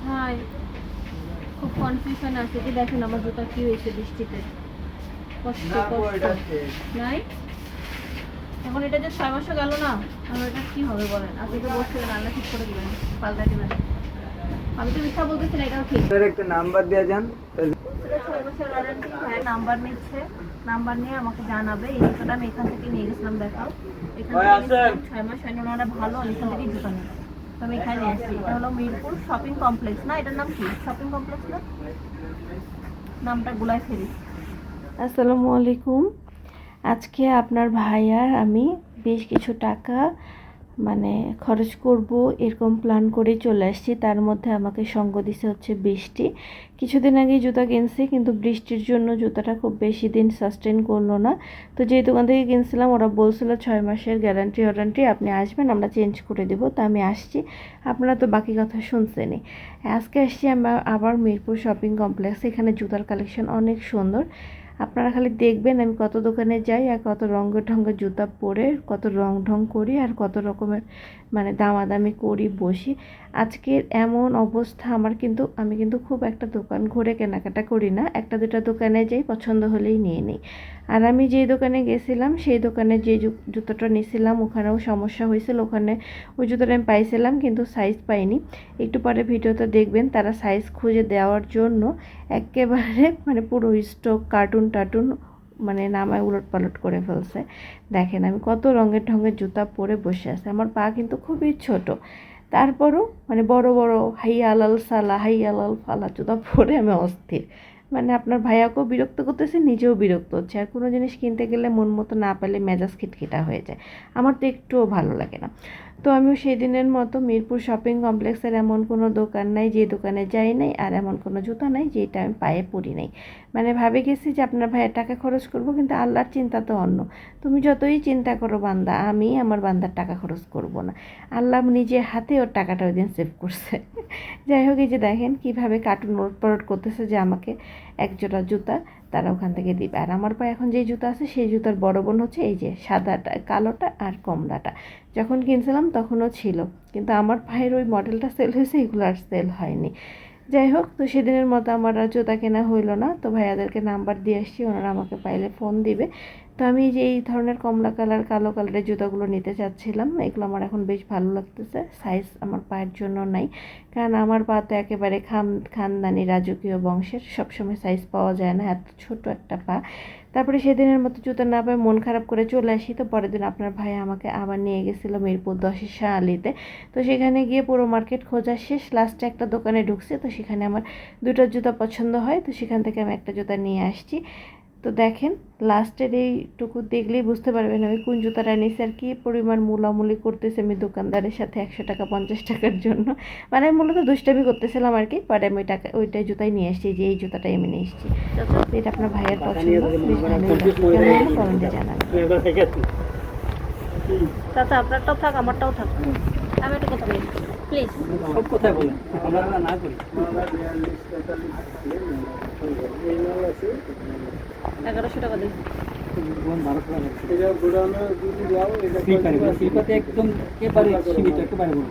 High, খুব confusion আছে যে দেখেন আমার জুতা কি হয়েছে বৃষ্টিতে। কষ্ট নাই এখন এটা যে 6 মাসও গেল না, আমার এটা কি হবে বলেন? আপনি তো বলছিলেন আল্লাহ ঠিক করে দিবেন, পাল্টা দিবেন। আমি তো মিথ্যা বলতেছি না, এটাও ঠিক। একটা নাম্বার দিয়ে যান। 6 বছর ওয়ারেন্টি, ভাইয়ের নাম্বার নিচ্ছে, নাম্বার নিয়ে আমাকে জানাবে। এই জুতোটা আমি এখান থেকে নিয়ে গেছিলাম, দেখাও এখান থেকে 6 মাস হয়নি, ওনারা ভালো এখান থেকে জুতো নেই। তো আমি এখানে আসছি, এটা হলো মিরপুর শপিং কমপ্লেক্স, না এটার নাম কি শপিং কমপ্লেক্স না, নামটা গুলাই ফেরি। আসসালামু আলাইকুম। আজকে আপনার ভাই আর আমি বেশ কিছু টাকা মানে খরচ করব এরকম প্ল্যান করে চলে আসছি। তার মধ্যে আমাকে সঙ্গ দিছে হচ্ছে বৃষ্টি। কিছুদিন আগে জুতা কিনছি, কিন্তু বৃষ্টির জন্য জুতাটা খুব বেশি দিন সাস্টেন করলো না। তো যেই দোকান থেকে কিনছিলাম ওরা বলছিল 6 মাসের গ্যারান্টি আপনি আসবেন, আমরা চেঞ্জ করে দেবো। তো আমি আসছি, আপনারা তো বাকি কথা শুনছেনই। আজকে আসছি আমরা আবার মিরপুর শপিং কমপ্লেক্স। এখানে জুতার কালেকশন অনেক সুন্দর। আপনারা খালি দেখবেন আমি কত দোকানে যাই আর কত রঙের ঢঙ্গের জুতা পরে কত রং ঢং করি আর কত রকমের মানে দামাদামি করি বসি। আজকের এমন অবস্থা আমার, কিন্তু আমি কিন্তু খুব একটা দোকান ঘুরে কেনাকাটা করি না, একটা দুটা দোকানে যাই, পছন্দ হলেই নিয়ে নিই। আর আমি যেই দোকানে গেছিলাম সেই দোকানে যে জুতোটা নিয়েছিলাম ওখানেও সমস্যা হয়েছিল। ওখানে ওই জুতোটা আমি পাইছিলাম কিন্তু সাইজ পাইনি। একটু পরে ভিডিওতে দেখবেন তারা সাইজ খুঁজে দেওয়ার জন্য একেবারে মানে পুরো স্টক কার্টুন মানে নামায় উলট পালট করে ফেলছে। দেখেন আমি কত রঙের ঢঙের জুতা পরে বসে আছে, আমার পা কিন্তু খুবই ছোট, তারপরও মানে বড় বড় হাই আলাল সালা হাই আলাল ফালা জুতা পরে আমি অস্থির। মানে আপনার ভাইয়াকেও বিরক্ত করতেছে, নিজেও বিরক্ত হচ্ছে। আর কোনো জিনিস কিনতে গেলে মন মতো না পেলে মেজাজ খিটখিটা হয়ে যায়, আমার তো একটুও ভালো লাগে না। তো আমিও সেই দিনের মতো মিরপুর শপিং কমপ্লেক্সের এমন কোনো দোকান নাই যে দোকানে যাই নাই, আর এমন কোনো জুতা নাই যেটা আমি পায়ে পরি নাই। মানে ভাবে গেছি যে আপনার ভাইয়ের টাকা খরচ করব, কিন্তু আল্লাহর চিন্তা তো অন্য। তুমি যতই চিন্তা করো বান্দা, আমি আমার বান্দার টাকা খরচ করব না। আল্লাহ নিজের হাতে ওর টাকাটা ওই দিন সেভ করছে। যাই হোক, এই যে দেখেন কীভাবে কার্টুন ওলটপালট করতেছে যে আমাকে এক জোড়া জুতা তারা ওখান থেকে দিবে। আর আমার পায়ে এখন যেই জুতা আছে সেই জুতার বড় বোন হচ্ছে এই যে সাদাটা, কালোটা আর কমলাটা। যখন কিনছিলাম তখনও ছিল, কিন্তু আমার পায়ের ওই মডেলটা সেল হয়েছে, এগুলো আর সেল হয়নি। যাই হোক, তো সেদিনের মতো আমার আর জুতা কেনা হইলো না। তো ভাইয়াদেরকে নাম্বার দিয়ে আসছি, ওনারা আমাকে পাইলে ফোন দিবে। তো আমি যে এই ধরনের কমলা কালার কালো কালারের জুতাগুলো নিতে চাচ্ছিলাম, এগুলো আমার এখন বেশ ভালো লাগতেছে। সাইজ আমার পায়ের জন্য নাই, কারণ আমার পা তো একেবারে খানদানি রাজকীয় বংশের, সবসময় সাইজ পাওয়া যায় না, এত ছোট একটা পা। তারপরে সেদিনের মতো জুতো না পায়ে মন খারাপ করে চলে আসি। তো পরের দিন আপনার ভাই আমাকে আবার নিয়ে গেছিলো মিরপুর 10-এর শাহ-আলিতে। তো সেখানে গিয়ে পুরো মার্কেট খোঁজা শেষ, লাস্টে একটা দোকানে ঢুকছে। তো সেখানে আমার দুটো জুতা পছন্দ হয়, তো সেখান থেকে আমি একটা জুতা নিয়ে আসছি। তো দেখেন লাস্টের এইটুকু দেখলেই বুঝতে পারবেন আমি কোন জুতাটা নিয়েছি আর কী পরিমাণ মূলামূলি করতেছি আমি দোকানদারের সাথে 100 টাকা 50 টাকার জন্য। মানে আমি মূলত দুষ্টামি করতেছিলাম আর কি, পরে আমি ওইটাই জুতাই নিয়ে এসেছি, যে এই জুতাটাই আমি নিয়ে এসেছি। এটা আপনার ভাইয়ের পছন্দ, বেশ ভালো কমেন্টে জানাবেন। চাচা আপনারটাও থাক আমারটাও থাক, আমি একটা কথা বলি প্লিজ। সব কথাই বলেন, আমরা না করি। 1100 টাকা দিই। স্লিপারে একদম একেবারে সীমিত, একেবারে বড়।